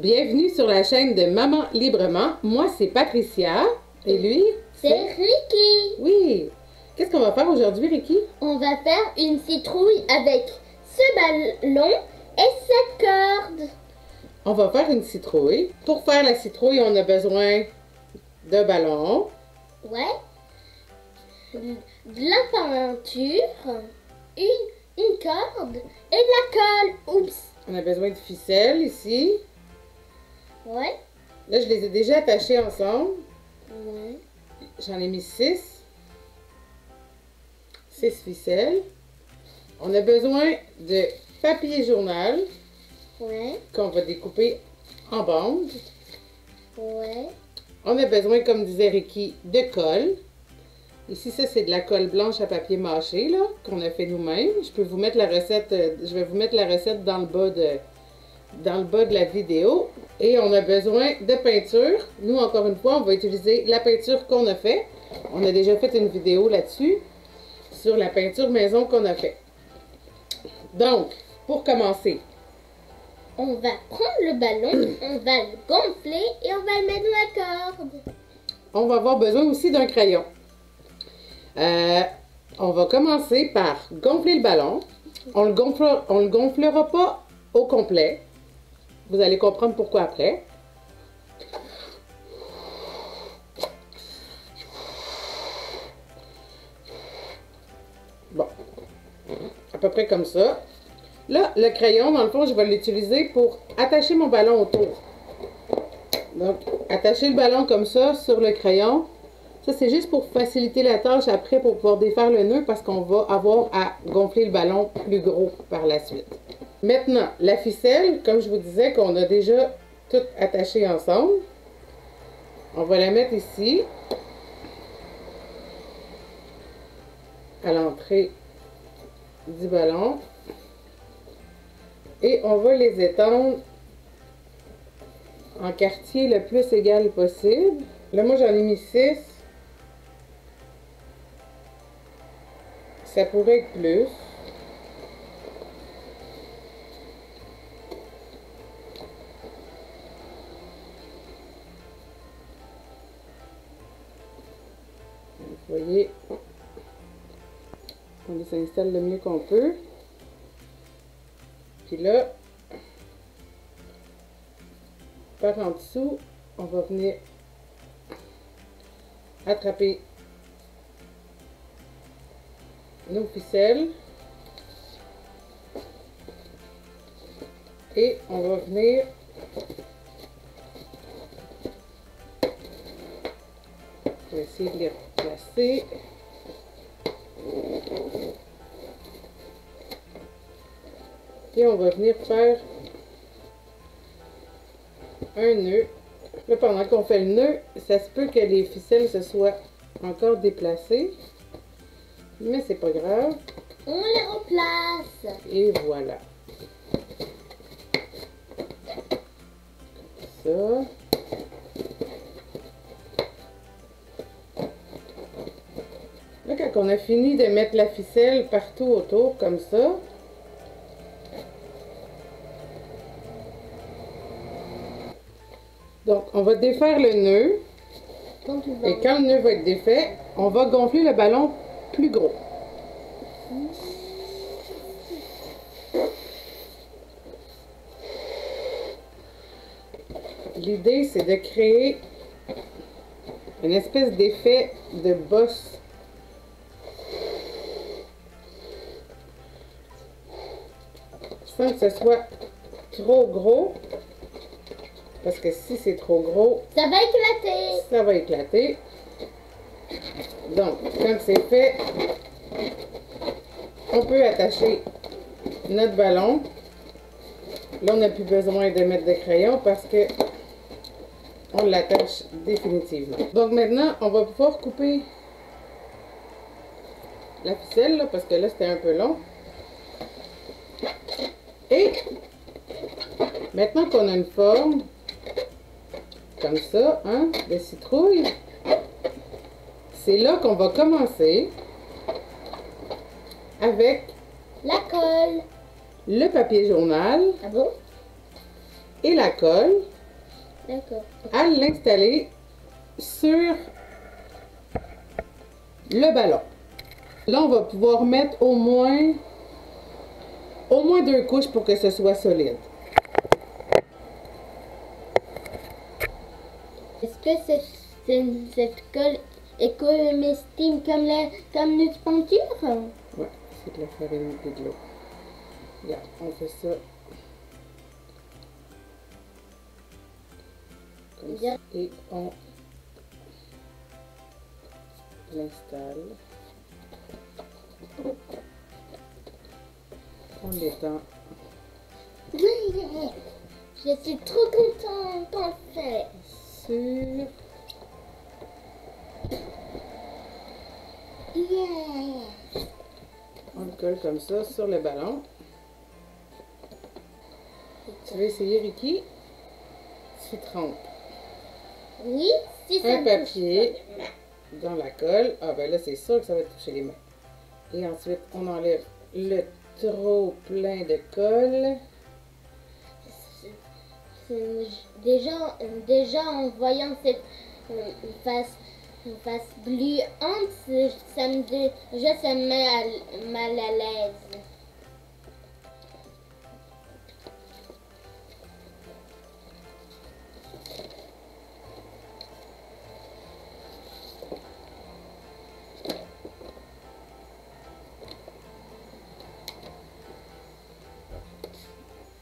bienvenue sur la chaîne de Maman Librement. Moi, c'est Patricia. Et lui? C'est Ricky. Oui. Qu'est-ce qu'on va faire aujourd'hui, Ricky? On va faire une citrouille avec ce ballon et cette corde. On va faire une citrouille. Pour faire la citrouille, on a besoin de ballon. Ouais. De la peinture, une corde et de la colle. Oups. On a besoin de ficelles ici. Ouais. Là, je les ai déjà attachées ensemble. Ouais. J'en ai mis 6. 6 ficelles. On a besoin de papier journal Ouais. qu'on va découper en bandes. Ouais. On a besoin, comme disait Ricky, de colle. Ici, ça, c'est de la colle blanche à papier mâché, là, qu'on a fait nous-mêmes. Je peux vous mettre la recette, je vais vous mettre la recette dans le bas de la vidéo. Et on a besoin de peinture. Nous, encore une fois, on va utiliser la peinture qu'on a fait. On a déjà fait une vidéo là-dessus, sur la peinture maison qu'on a fait. Donc, pour commencer, On va prendre le ballon, on va le gonfler et on va le mettre dans la corde. on va avoir besoin aussi d'un crayon. On va commencer par gonfler le ballon. On le gonflera pas au complet. Vous allez comprendre pourquoi après. Bon, à peu près comme ça. Là, le crayon, dans le fond, je vais l'utiliser pour attacher mon ballon autour. Donc, attacher le ballon comme ça sur le crayon. Ça, c'est juste pour faciliter la tâche après pour pouvoir défaire le nœud parce qu'on va avoir à gonfler le ballon plus gros par la suite. Maintenant, la ficelle, comme je vous disais, qu'on a déjà tout attaché ensemble. On va la mettre ici, à l'entrée du ballon. Et on va les étendre en quartier le plus égal possible. Là, moi, j'en ai mis 6. Ça pourrait être plus. Vous voyez, on les installe le mieux qu'on peut. Puis là, par en dessous, on va venir attraper nos ficelles et on va venir essayer de les replacer. Et on va venir faire un nœud. Là, pendant qu'on fait le nœud, ça se peut que les ficelles se soient encore déplacées. Mais c'est pas grave. On les replace. Et voilà. Comme ça. Là, quand on a fini de mettre la ficelle partout autour, comme ça, donc on va défaire le nœud. Et quand le nœud va être défait, on va gonfler le ballon plus gros. L'idée, c'est de créer une espèce d'effet de bosse. Sans que ce soit trop gros. Parce que si c'est trop gros, Ça va éclater. ça va éclater. Donc, quand c'est fait, on peut attacher notre ballon. Là, on n'a plus besoin de mettre de crayon parce que on l'attache définitivement. Donc maintenant, on va pouvoir couper la ficelle, là, parce que là, c'était un peu long. Et maintenant qu'on a une forme comme ça, hein, de citrouille, c'est là qu'on va commencer avec La colle. le papier journal. Ah bon? et la colle D'accord. à l'installer sur le ballon. Là, on va pouvoir mettre au moins 2 couches pour que ce soit solide. Est-ce que cette colle est comestible comme une peinture? Ouais, c'est de la farine et de l'eau. Regarde, on fait ça. Comme ça. Et on l'installe. On l'étend. Je suis trop contente qu'on le fait. Sur Yeah. on le colle comme ça sur le ballon. Tu veux essayer, Ricky? Tu trempes Oui, si ça un me papier touche pas. dans la colle. Ah ben là, c'est sûr que ça va toucher les mains. Et ensuite, on enlève le trop plein de colle. Déjà en voyant cette face gluante, ça me met mal à l'aise.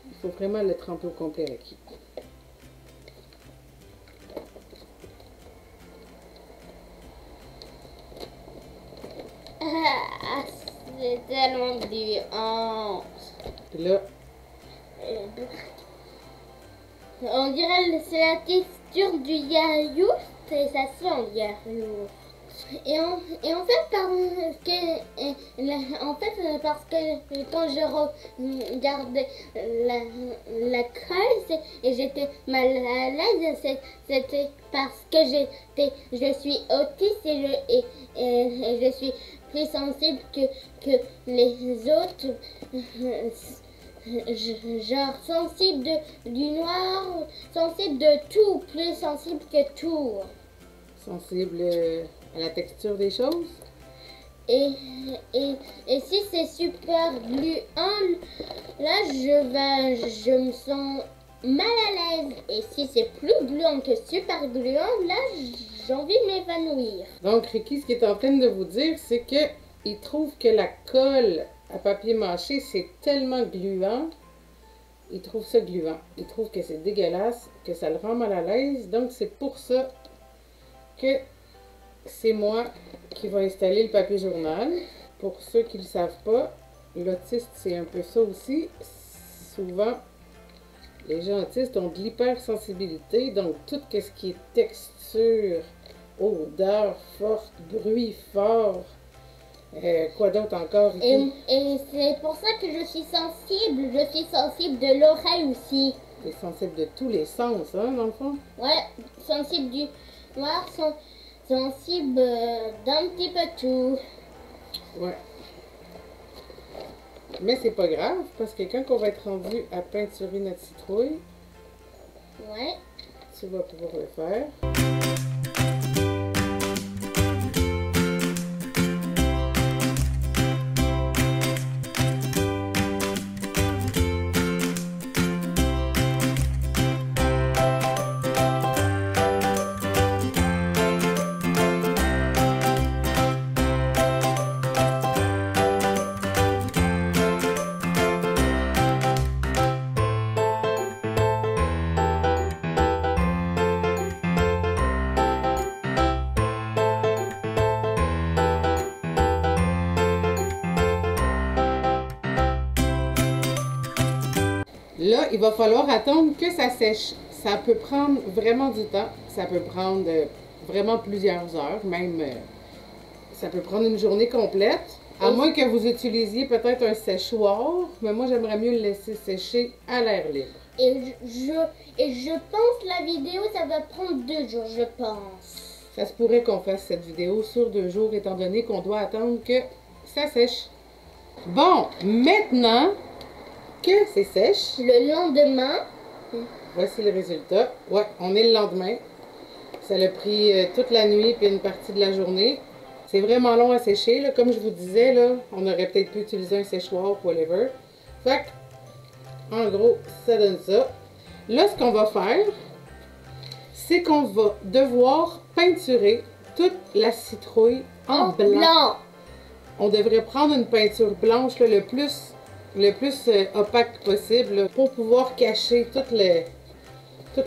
Il faut vraiment le tremper au complet, Ricky. Ah, c'est tellement gluant. Puis là, On dirait que c'est la texture du yaourt et ça sent le yaourt. Et en fait, parce que quand je regardais la colle et j'étais mal à l'aise, c'était parce que je suis autiste et je suis plus sensible que les autres. Genre sensible du noir, sensible de tout, plus sensible que tout. sensible à la texture des choses. Et si c'est super gluant, là je me sens mal à l'aise. Et si c'est plus gluant que super gluant, là j'ai envie de m'évanouir. Donc, Ricky, ce qu'il est en train de vous dire, c'est que il trouve que la colle à papier mâché, c'est tellement gluant. Il trouve ça gluant. Il trouve que c'est dégueulasse, que ça le rend mal à l'aise. Donc, c'est pour ça que c'est moi qui va installer le papier journal. Pour ceux qui ne le savent pas, l'autiste, c'est un peu ça aussi. Souvent, les gens autistes ont de l'hypersensibilité. Donc, tout ce qui est texture, odeur forte, bruit fort, quoi d'autre encore? Et c'est pour ça que je suis sensible. Je suis sensible de l'oreille aussi. Tu es sensible de tous les sens, hein, dans le fond? Ouais, sensible du noir, sensible d'un petit peu tout. Ouais. Mais c'est pas grave, parce que quand on va être rendu à peinturer notre citrouille, Ouais. tu vas pouvoir le faire. Là, il va falloir attendre que ça sèche. Ça peut prendre vraiment du temps. Ça peut prendre vraiment plusieurs heures. Même, ça peut prendre une journée complète. À moins que vous utilisiez peut-être un séchoir. Mais moi, j'aimerais mieux le laisser sécher à l'air libre. Et je pense la vidéo, ça va prendre 2 jours, je pense. Ça se pourrait qu'on fasse cette vidéo sur 2 jours, étant donné qu'on doit attendre que ça sèche. Bon, maintenant que c'est sèche, Le lendemain, Voici le résultat. Ouais, on est le lendemain. Ça a pris toute la nuit puis une partie de la journée. C'est vraiment long à sécher, là. Comme je vous disais, là, on aurait peut-être pu utiliser un séchoir ou whatever. Fait que, en gros, ça donne ça. Là, ce qu'on va faire, c'est qu'on va devoir peinturer toute la citrouille en blanc. On devrait prendre une peinture blanche là, le plus opaque possible là, pour pouvoir cacher tout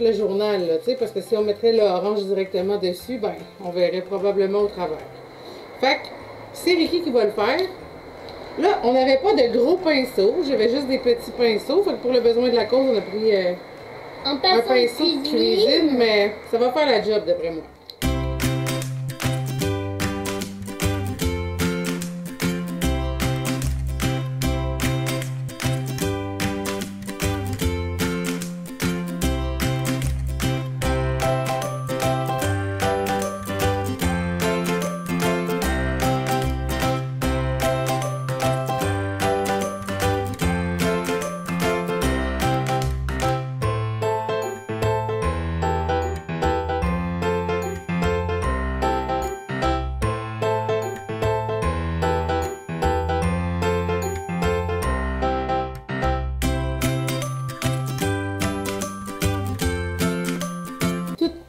le journal, là, parce que si on mettrait l'orange directement dessus, ben, on verrait probablement au travers. Fait que c'est Ricky qui va le faire. Là, on n'avait pas de gros pinceaux, j'avais juste des petits pinceaux. Fait que pour le besoin de la cause, on a pris un pinceau de cuisine, mais ça va faire la job d'après moi.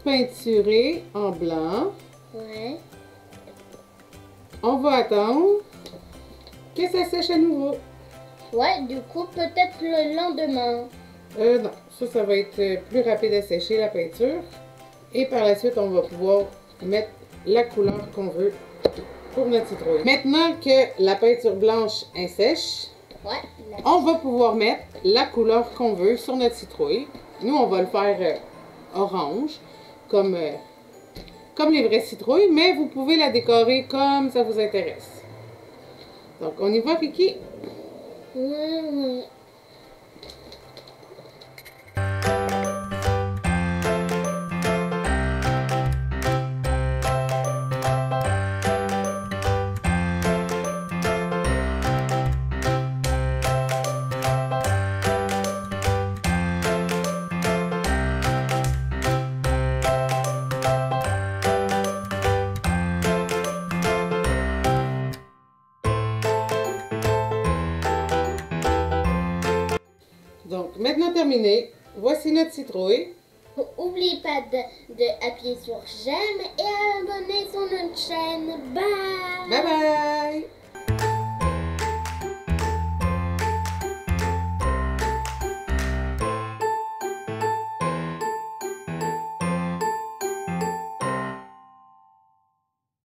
Peinturé en blanc. Ouais. On va attendre que ça sèche à nouveau. Ouais, du coup, peut-être le lendemain. Non, ça va être plus rapide à sécher la peinture. Et par la suite, on va pouvoir mettre la couleur qu'on veut pour notre citrouille. Maintenant que la peinture blanche est sèche, ouais, on va pouvoir mettre la couleur qu'on veut sur notre citrouille. Nous, on va le faire orange. Comme les vraies citrouilles, mais vous pouvez la décorer comme ça vous intéresse. Donc, on y va, Ricky? Donc, maintenant terminé, voici notre citrouille. N'oubliez pas d'appuyer sur j'aime et abonner sur notre chaîne. Bye! Bye bye!